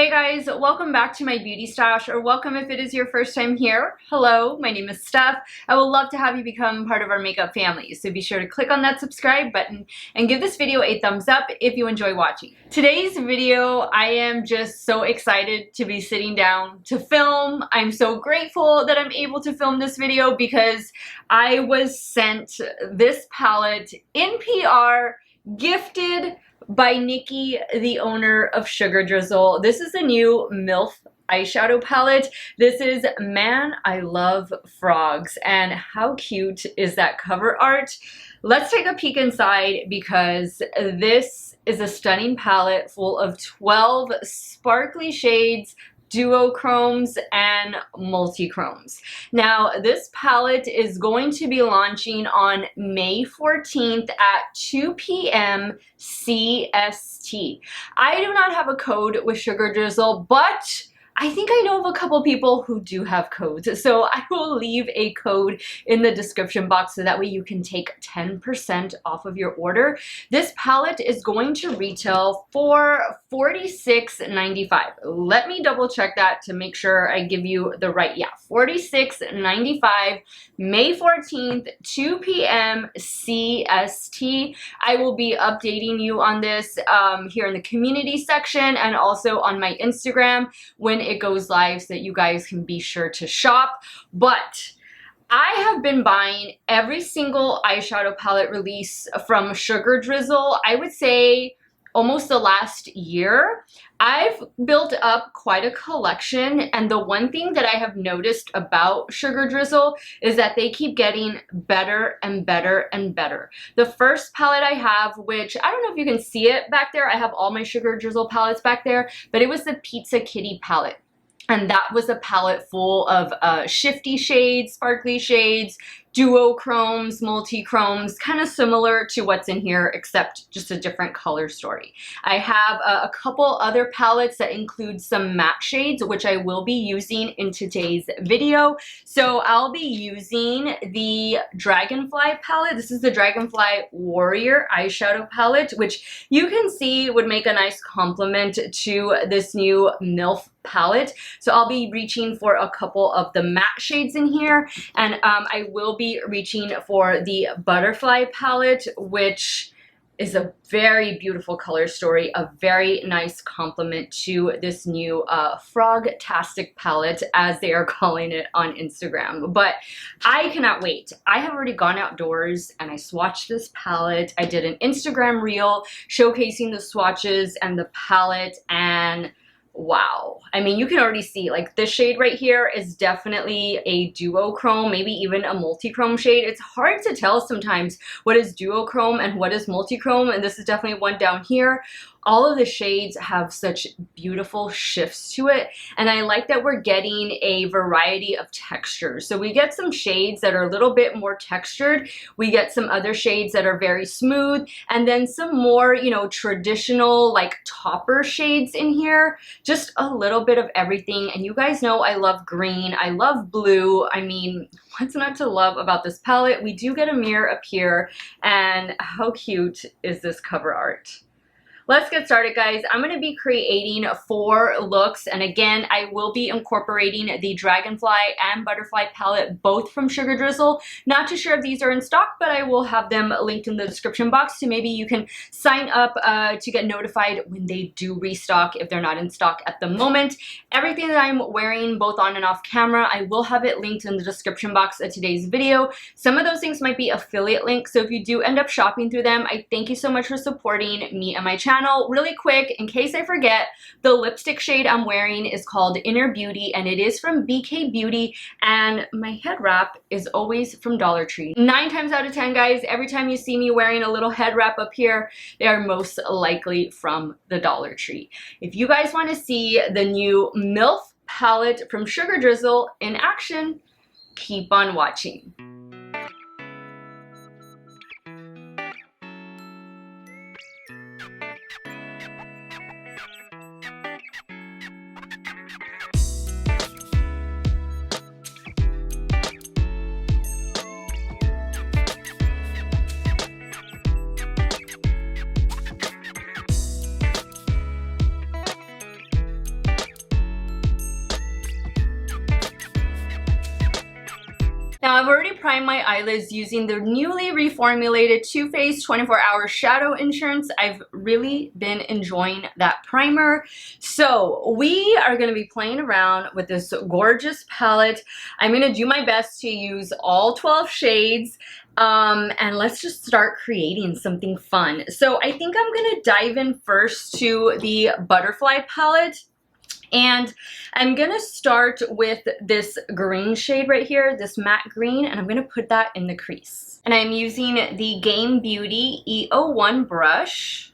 Hey guys, welcome back to my beauty stash, or welcome if it is your first time here. Hello, my name is Steff. I would love to have you become part of our makeup family, so be sure to click on that subscribe button and give this video a thumbs up if you enjoy watching. Today's video, I am just so excited to be sitting down to film. I'm so grateful that I'm able to film this video because I was sent this palette in PR, gifted by Nikki, the owner of Sugar Drizzle. This is the new MILF eyeshadow palette. This is Man, I Love Frogs. And how cute is that cover art? Let's take a peek inside because this is a stunning palette full of 12 sparkly shades, duochromes and multichromes. Now, this palette is going to be launching on May 14th at 2 p.m. CST. I do not have a code with Sugar Drizzle, but I think I know of a couple people who do have codes, so I will leave a code in the description box so that way you can take 10% off of your order. This palette is going to retail for $46.95. Let me double check that to make sure I give you the right, $46.95, May 14th, 2 p.m. CST. I will be updating you on this here in the community section and also on my Instagram when it goes live so that you guys can be sure to shop. But I have been buying every single eyeshadow palette release from Sugar Drizzle, I would say almost the last year. I've built up quite a collection, and the one thing that I have noticed about Sugar Drizzle is that they keep getting better and better and better. The first palette I have, which I don't know if you can see it back there, I have all my Sugar Drizzle palettes back there, but it was the Pizza Kitty palette. And that was a palette full of shifty shades, sparkly shades, duochromes, multichromes, kind of similar to what's in here, except just a different color story. I have a couple other palettes that include some matte shades, which I will be using in today's video. So I'll be using the Dragonfly palette. This is the Dragonfly Warrior eyeshadow palette, which you can see would make a nice complement to this new MILF palette. So I'll be reaching for a couple of the matte shades in here, and I will be reaching for the Butterfly palette, which is a very beautiful color story, a very nice complement to this new Frog-tastic palette, as they are calling it on Instagram. But I cannot wait. I have already gone outdoors and I swatched this palette. I did an Instagram reel showcasing the swatches and the palette, and wow. I mean, you can already see, like, this shade right here is definitely a duochrome, maybe even a multichrome shade. It's hard to tell sometimes what is duochrome and what is multichrome, and this is definitely one down here. All of the shades have such beautiful shifts to it, and I like that we're getting a variety of textures. So we get some shades that are a little bit more textured, we get some other shades that are very smooth, and then some more, you know, traditional, like, topper shades in here. Just a little bit of everything, and you guys know I love green, I love blue. I mean, what's not to love about this palette? We do get a mirror up here, and how cute is this cover art? Let's get started, guys. I'm going to be creating 4 looks, and again, I will be incorporating the Dragonfly and Butterfly palette, both from Sugar Drizzle. Not too sure if these are in stock, but I will have them linked in the description box, so maybe you can sign up to get notified when they do restock if they're not in stock at the moment. Everything that I'm wearing, both on and off camera, I will have it linked in the description box of today's video. Some of those things might be affiliate links, so if you do end up shopping through them, I thank you so much for supporting me and my channel. Really quick, in case I forget, the lipstick shade I'm wearing is called Inner Beauty, and it is from BK Beauty, and my head wrap is always from Dollar Tree. 9 times out of 10, guys, every time you see me wearing a little head wrap up here, they are most likely from the Dollar Tree. If you guys want to see the new MILF palette from Sugar Drizzle in action, keep on watching. prime my eyelids using the newly reformulated Too Faced 24-Hour Shadow Insurance. I've really been enjoying that primer. So we are going to be playing around with this gorgeous palette. I'm going to do my best to use all 12 shades. And let's just start creating something fun. So I think I'm going to dive in first to the Butterfly palette. And I'm going to start with this green shade right here, this matte green, and I'm going to put that in the crease. And I'm using the Game Beauty E01 brush.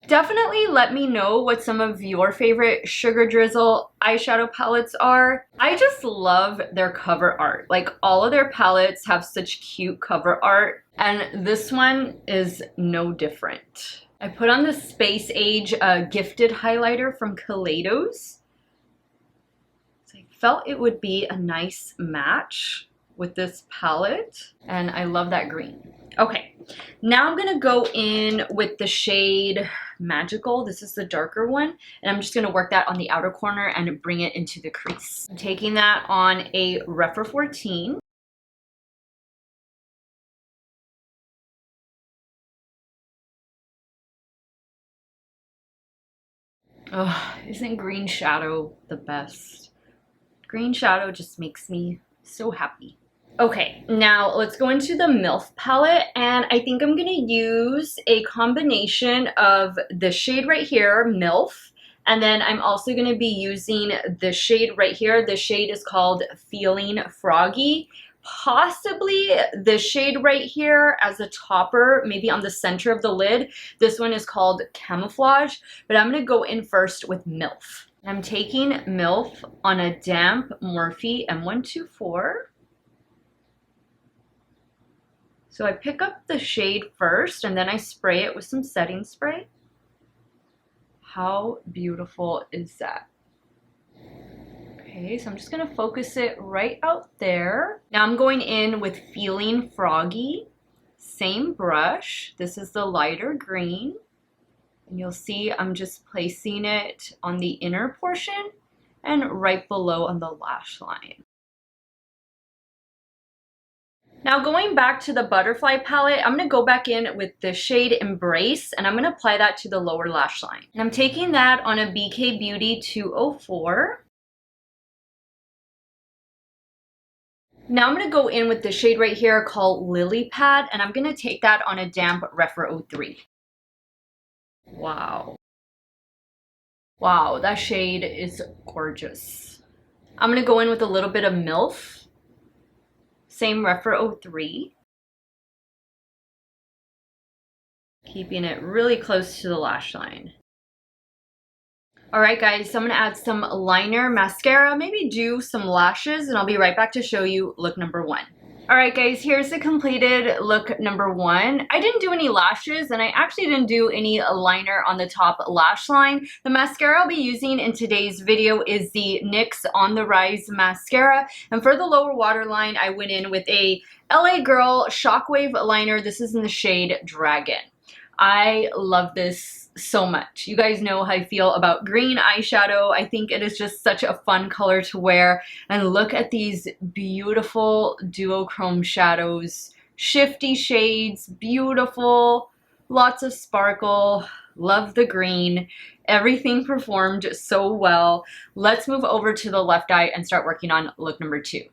Definitely let me know what some of your favorite Sugar Drizzle eyeshadow palettes are. I just love their cover art. Like, all of their palettes have such cute cover art, and this one is no different. I put on the Space Age Gifted highlighter from Kaleidos. So I felt it would be a nice match with this palette, and I love that green. Okay, now I'm gonna go in with the shade Magical. This is the darker one, and I'm just gonna work that on the outer corner and bring it into the crease. I'm taking that on a Rephr 14. Oh, isn't green shadow the best? Green shadow just makes me so happy. Okay, now let's go into the MILF palette, and I think I'm gonna use a combination of the shade right here, MILF, and then I'm also gonna be using the shade right here. The shade is called Feeling Froggy. Possibly the shade right here as a topper, maybe on the center of the lid. This one is called Camouflage, but I'm gonna go in first with MILF. I'm taking MILF on a damp Morphe M124. So I pick up the shade first, and then I spray it with some setting spray. How beautiful is that? Okay, so I'm just gonna focus it right out there. Now I'm going in with Feeling Froggy, same brush. This is the lighter green. And you'll see I'm just placing it on the inner portion and right below on the lash line. Now going back to the Butterfly palette, I'm going to go back in with the shade Embrace, and I'm going to apply that to the lower lash line. And I'm taking that on a BK Beauty 204. Now I'm going to go in with the shade right here called Lily Pad, and I'm going to take that on a damp Rephr 03. Wow. Wow, that shade is gorgeous. I'm going to go in with a little bit of MILF. Same Rephr 03. Keeping it really close to the lash line. Alright guys, so I'm going to add some liner, mascara, maybe do some lashes, and I'll be right back to show you look number 1. Alright guys, here's the completed look number 1. I didn't do any lashes, and I actually didn't do any liner on the top lash line. The mascara I'll be using in today's video is the NYX On The Rise mascara, and for the lower waterline I went in with a LA Girl Shockwave liner. This is in the shade Dragon. I love this so much. You guys know how I feel about green eyeshadow. I think it is just such a fun color to wear. And look at these beautiful duochrome shadows. Shifty shades, beautiful, lots of sparkle. Love the green. Everything performed so well. Let's move over to the left eye and start working on look number 2.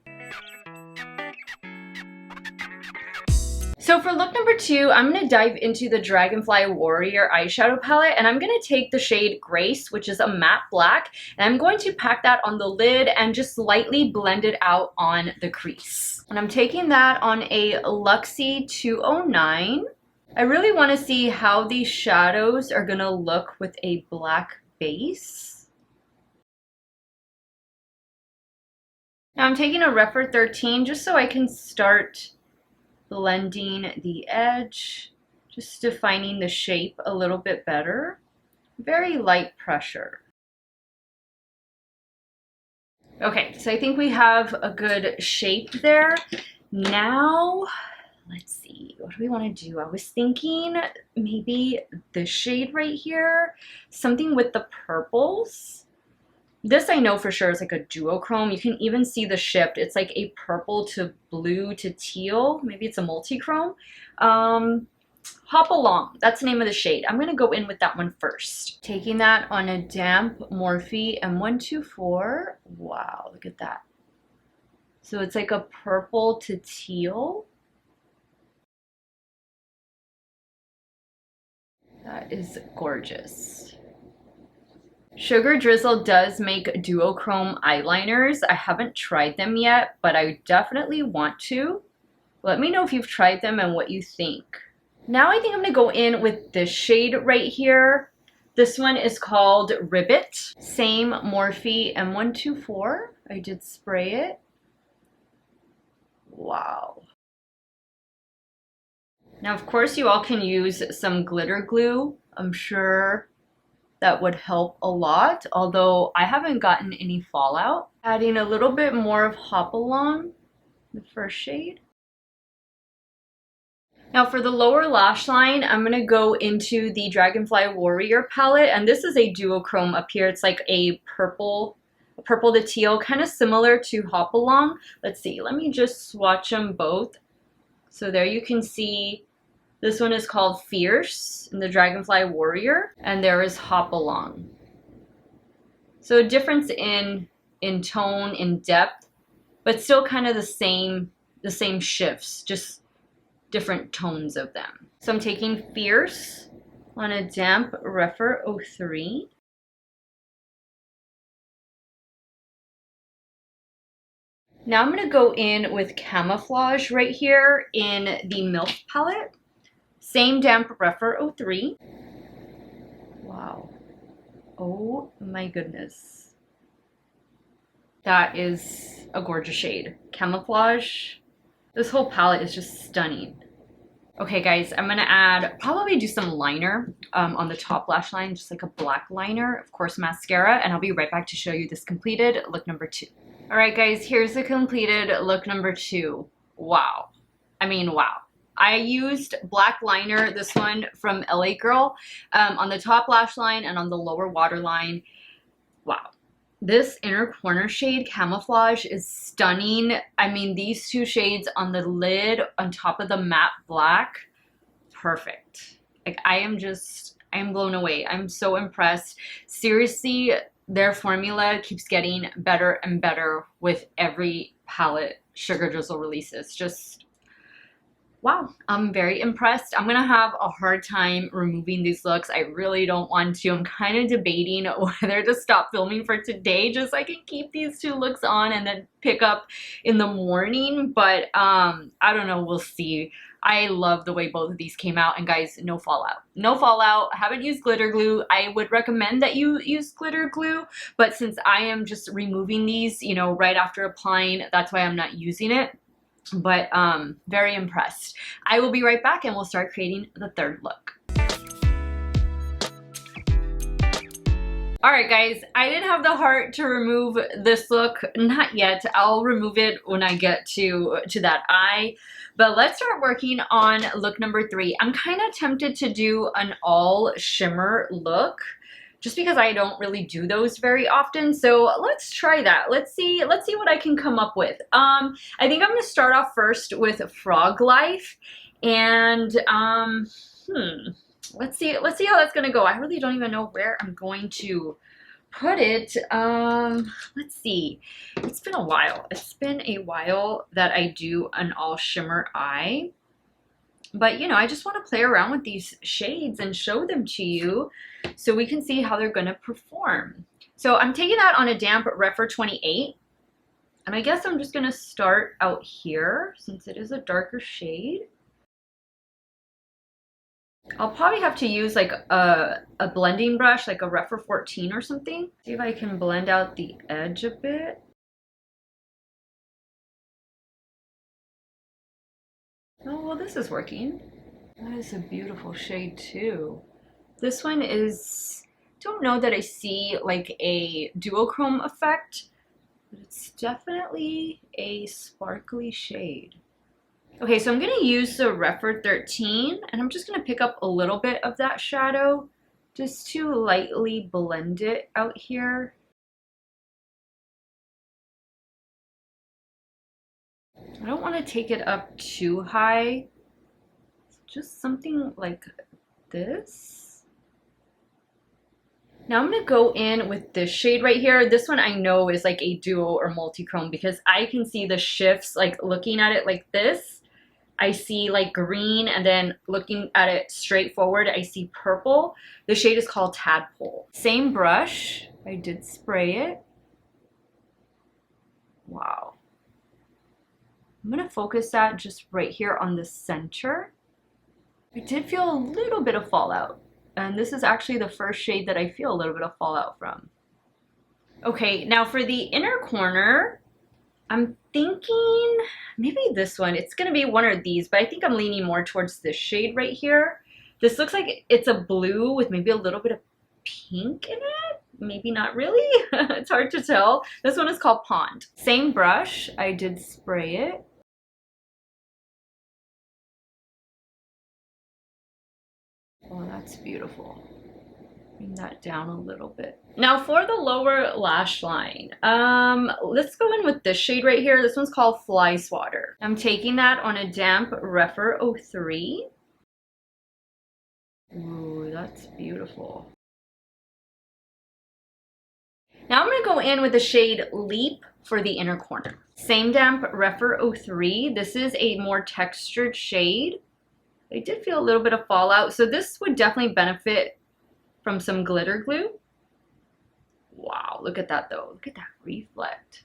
So for look number 2, I'm going to dive into the Dragonfly Warrior eyeshadow palette, and I'm going to take the shade Grace, which is a matte black, and I'm going to pack that on the lid and just lightly blend it out on the crease. And I'm taking that on a Luxie 209. I really want to see how these shadows are going to look with a black base. Now I'm taking a Rephr 13 just so I can start blending the edge, just defining the shape a little bit better. Very light pressure. Okay, so I think we have a good shape there. Now, let's see, what do we want to do? I was thinking maybe this shade right here, something with the purples. This I know for sure is like a duochrome. You can even see the shift. It's like a purple to blue to teal. Maybe it's a multi-chrome. Hop Along, that's the name of the shade. I'm gonna go in with that one first. Taking that on a damp Morphe M124. Wow, look at that. So it's like a purple to teal. That is gorgeous. Sugar Drizzle does make duochrome eyeliners. I haven't tried them yet, but I definitely want to. Let me know if you've tried them and what you think. Now I think I'm gonna go in with this shade right here. This one is called Ribbit. Same Morphe M124. I did spray it. Wow. Now, of course, you all can use some glitter glue. I'm sure that would help a lot, although I haven't gotten any fallout. Adding a little bit more of Hop Along, the first shade. Now for the lower lash line, I'm gonna go into the Dragonfly Warrior palette, and this is a duochrome up here. It's like a purple to teal, kind of similar to Hop Along. Let's see, let me just swatch them both. So there you can see, this one is called Fierce in the Dragonfly Warrior, and there is Hop Along. So a difference in tone, in depth, but still kind of the same shifts, just different tones of them. So I'm taking Fierce on a damp Rephr 03. Now I'm going to go in with Camouflage right here in the MILF palette. Same damp Rephr 03. Wow. Oh my goodness. That is a gorgeous shade. Camouflage. This whole palette is just stunning. Okay guys, I'm gonna probably do some liner on the top lash line, just like a black liner, of course mascara, and I'll be right back to show you this completed look number 2. All right guys, here's the completed look number 2. Wow. I mean, wow. I used black liner, this one from LA Girl, on the top lash line and on the lower waterline. Wow. This inner corner shade, Camouflage, is stunning. I mean, these two shades on the lid on top of the matte black, perfect. Like, I am blown away. I'm so impressed. Seriously, their formula keeps getting better and better with every palette Sugar Drizzle releases. Just, wow, I'm very impressed. I'm gonna have a hard time removing these looks. I really don't want to. I'm kind of debating whether to stop filming for today just so I can keep these 2 looks on and then pick up in the morning. But I don't know, we'll see. I love the way both of these came out, and guys, no fallout. No fallout. I haven't used glitter glue. I would recommend that you use glitter glue, but since I am just removing these, you know, right after applying, that's why I'm not using it. But very impressed. I will be right back and we'll start creating the third look. Alright guys, I didn't have the heart to remove this look, not yet. I'll remove it when I get to that eye. But let's start working on look number 3. I'm kind of tempted to do an all shimmer look, just because I don't really do those very often. So let's try that. Let's see what I can come up with. I think I'm gonna start off first with Frog Life, and let's see how that's gonna go. I really don't even know where I'm going to put it. Let's see. It's been a while. It's been a while that I do an all shimmer eye. But, you know, I just want to play around with these shades and show them to you so we can see how they're going to perform. So I'm taking that on a damp Rephr 28. And I guess I'm just going to start out here since it is a darker shade. I'll probably have to use like a blending brush, like a Rephr 14 or something. See if I can blend out the edge a bit. Oh, well, this is working. That is a beautiful shade too. This one is, don't know that I see like a duochrome effect, but it's definitely a sparkly shade. Okay, so I'm gonna use the Rephr 13, and I'm just gonna pick up a little bit of that shadow just to lightly blend it out here. I don't want to take it up too high. Just something like this. Now I'm going to go in with this shade right here. This one I know is like a duo or multi-chrome because I can see the shifts, like looking at it like this. I see like green, and then looking at it straight forward, I see purple. The shade is called Tadpole. Same brush. I did spray it. Wow. I'm going to focus that just right here on the center. I did feel a little bit of fallout. And this is actually the first shade that I feel a little bit of fallout from. Okay, now for the inner corner, I'm thinking maybe this one. It's going to be one of these, but I think I'm leaning more towards this shade right here. This looks like it's a blue with maybe a little bit of pink in it. Maybe not really. It's hard to tell. This one is called Pond. Same brush. I did spray it. Oh, that's beautiful. Bring that down a little bit. Now for the lower lash line, let's go in with this shade right here. This one's called Fly Swatter. I'm taking that on a damp Rephr 03. Ooh, that's beautiful. Now I'm going to go in with the shade Leap for the inner corner. Same damp Rephr 03. This is a more textured shade. I did feel a little bit of fallout, so this would definitely benefit from some glitter glue. Wow, look at that though. Look at that reflect.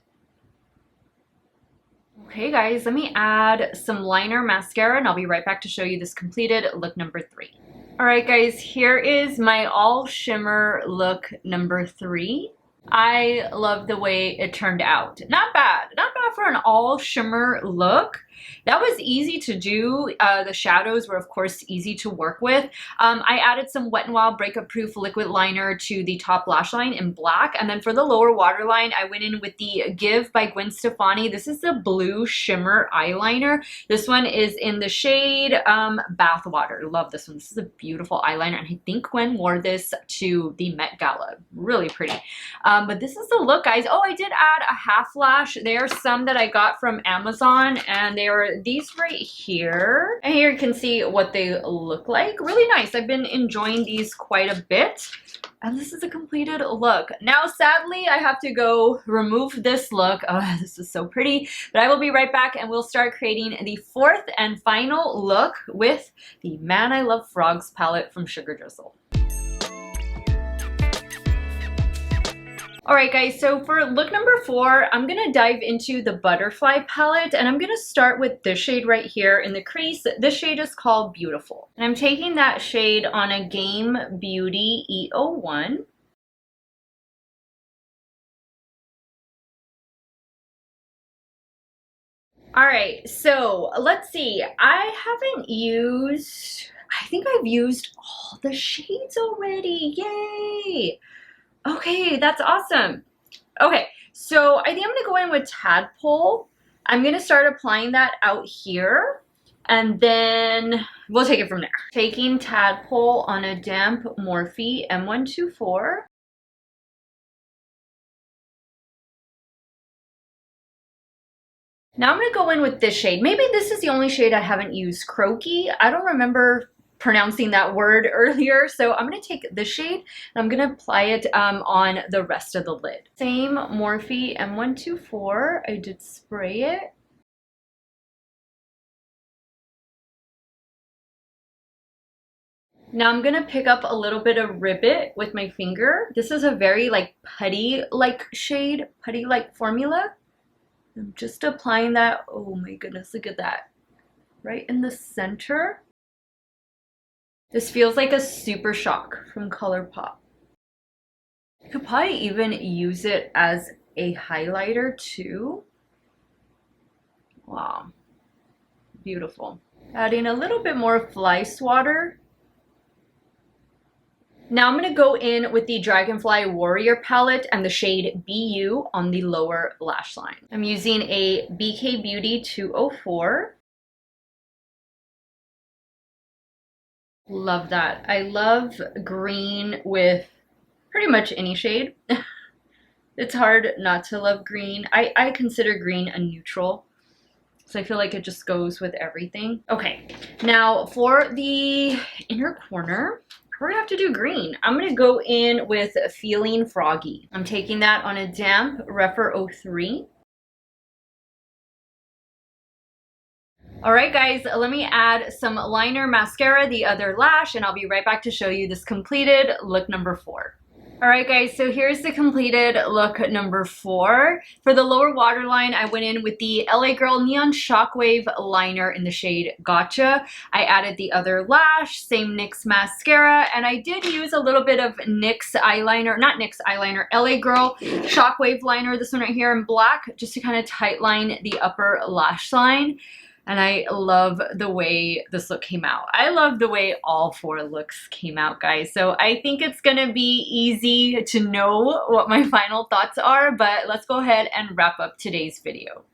Okay guys, let me add some liner mascara and I'll be right back to show you this completed look number 3. Alright guys, here is my all shimmer look number 3. I love the way it turned out. Not bad for an all shimmer look. That was easy to do. The shadows were of course easy to work with. I added some Wet n Wild Breakup Proof liquid liner to the top lash line in black, and then for the lower waterline I went in with the Give by Gwen Stefani. This is the blue shimmer eyeliner. This one is in the shade Bathwater. Love this one. This is a beautiful eyeliner, and I think Gwen wore this to the Met Gala. Really pretty. But this is the look, guys. Oh, I did add a half lash. There are some that I got from Amazon, and they were these right here. And here you can see what they look like. Really nice. I've been enjoying these quite a bit. And this is a completed look. Now, sadly, I have to go remove this look. Oh, this is so pretty. But I will be right back, and we'll start creating the fourth and final look with the Man I Love Frogs palette from Sugar Drizzle. Alright guys, so for look number 4, I'm going to dive into the Butterfly palette, and I'm going to start with this shade right here in the crease. This shade is called Beautiful. And I'm taking that shade on a Game Beauty E01. Alright, so let's see. I think I've used all the shades already. Yay! Okay, that's awesome. Okay, so I think I'm going to go in with Tadpole. I'm going to start applying that out here, and then we'll take it from there. Taking Tadpole on a damp Morphe M124. Now I'm going to go in with this shade. Maybe this is the only shade I haven't used, Croaky. I don't remember pronouncing that word earlier, so I'm going to take this shade and I'm going to apply it on the rest of the lid. Same Morphe M124. I did spray it. Now I'm going to pick up a little bit of Ribbit with my finger. This is a very like putty-like shade, putty-like formula. I'm just applying that. Oh my goodness, look at that. Right in the center. This feels like a Super Shock from ColourPop. You could probably even use it as a highlighter too. Wow. Beautiful. Adding a little bit more Fly Swatter. Now I'm going to go in with the Dragonfly Warrior palette and the shade BU on the lower lash line. I'm using a BK Beauty 204. Love that. I love green with pretty much any shade. It's hard not to love green. I consider green a neutral. So I feel like it just goes with everything. Okay, now for the inner corner, we're gonna have to do green. I'm gonna go in with Feeling Froggy. I'm taking that on a damp Rephr 03. All right, guys, let me add some liner, mascara, the other lash, and I'll be right back to show you this completed look number 4. All right, guys, so here's the completed look number 4. For the lower waterline, I went in with the LA Girl Neon Shockwave liner in the shade Gotcha. I added the other lash, same NYX mascara, and I did use a little bit of NYX eyeliner, not NYX eyeliner, LA Girl Shockwave liner, this one right here in black, just to kind of tight line the upper lash line. And I love the way this look came out. I love the way all 4 looks came out, guys. So I think it's gonna be easy to know what my final thoughts are, but let's go ahead and wrap up today's video.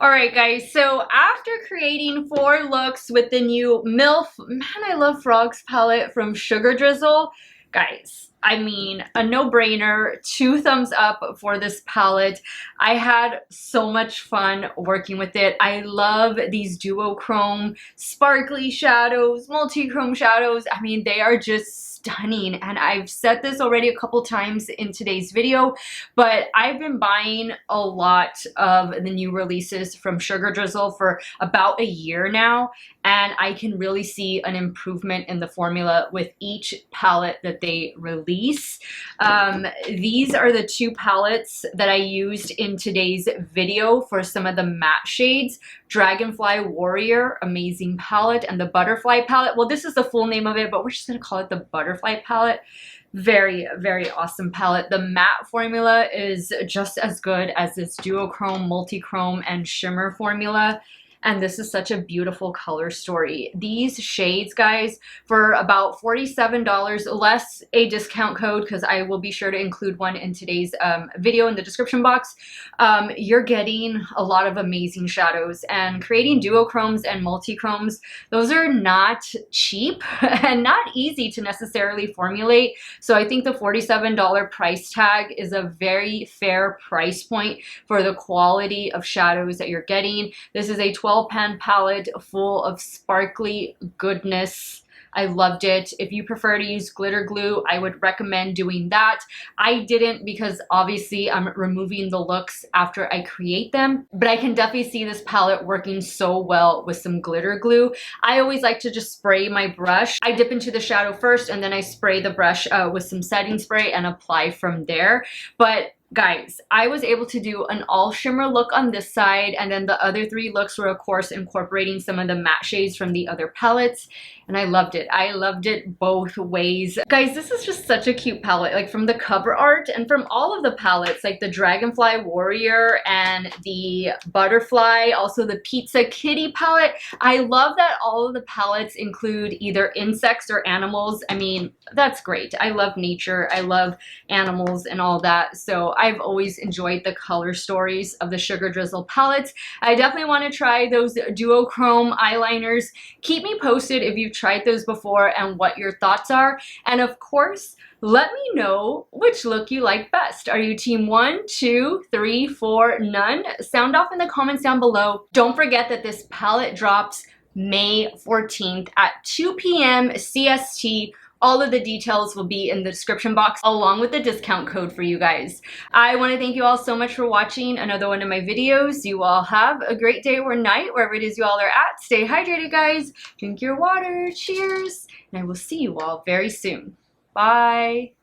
All right, guys, so after creating 4 looks with the new MILF, Man I Love Frogs palette from Sugar Drizzle, guys, I mean, a no-brainer, 2 thumbs up for this palette. I had so much fun working with it. I love these duochrome, sparkly shadows, multi-chrome shadows. I mean, they are just stunning, and I've said this already a couple times in today's video, but I've been buying a lot of the new releases from Sugar Drizzle for about a year now, and I can really see an improvement in the formula with each palette that they release. These are the 2 palettes that I used in today's video for some of the matte shades. Dragonfly Warrior, amazing palette, and the Butterfly palette. Well, this is the full name of it, but we're just gonna call it the Butterfly palette. Very, very awesome palette. The matte formula is just as good as this duochrome, multi-chrome, and shimmer formula. And this is such a beautiful color story. These shades, guys, for about $47, less a discount code, because I will be sure to include one in today's video in the description box, you're getting a lot of amazing shadows. And creating duochromes and multi-chromes, those are not cheap and not easy to necessarily formulate. So I think the $47 price tag is a very fair price point for the quality of shadows that you're getting. This is a 12-pan palette full of sparkly goodness. I loved it. If you prefer to use glitter glue, I would recommend doing that. I didn't, because obviously I'm removing the looks after I create them, but I can definitely see this palette working so well with some glitter glue. I always like to just spray my brush. I dip into the shadow first, and then I spray the brush with some setting spray and apply from there. But guys, I was able to do an all shimmer look on this side, and then the other 3 looks were of course incorporating some of the matte shades from the other palettes, and I loved it. I loved it both ways. Guys, this is just such a cute palette, like from the cover art and from all of the palettes, like the Dragonfly Warrior and the Butterfly, also the Pizza Kitty palette. I love that all of the palettes include either insects or animals. I mean, that's great. I love nature. I love animals and all that. So I've always enjoyed the color stories of the Sugar Drizzle palettes. I definitely want to try those duochrome eyeliners. Keep me posted if you've tried those before and what your thoughts are. And of course, let me know which look you like best. Are you team 1, 2, 3, 4, none? Sound off in the comments down below. Don't forget that this palette drops May 14th at 2 p.m. CST. All of the details will be in the description box along with the discount code for you guys. I want to thank you all so much for watching another one of my videos. You all have a great day or night, wherever it is you all are at. Stay hydrated, guys. Drink your water. Cheers. And I will see you all very soon. Bye.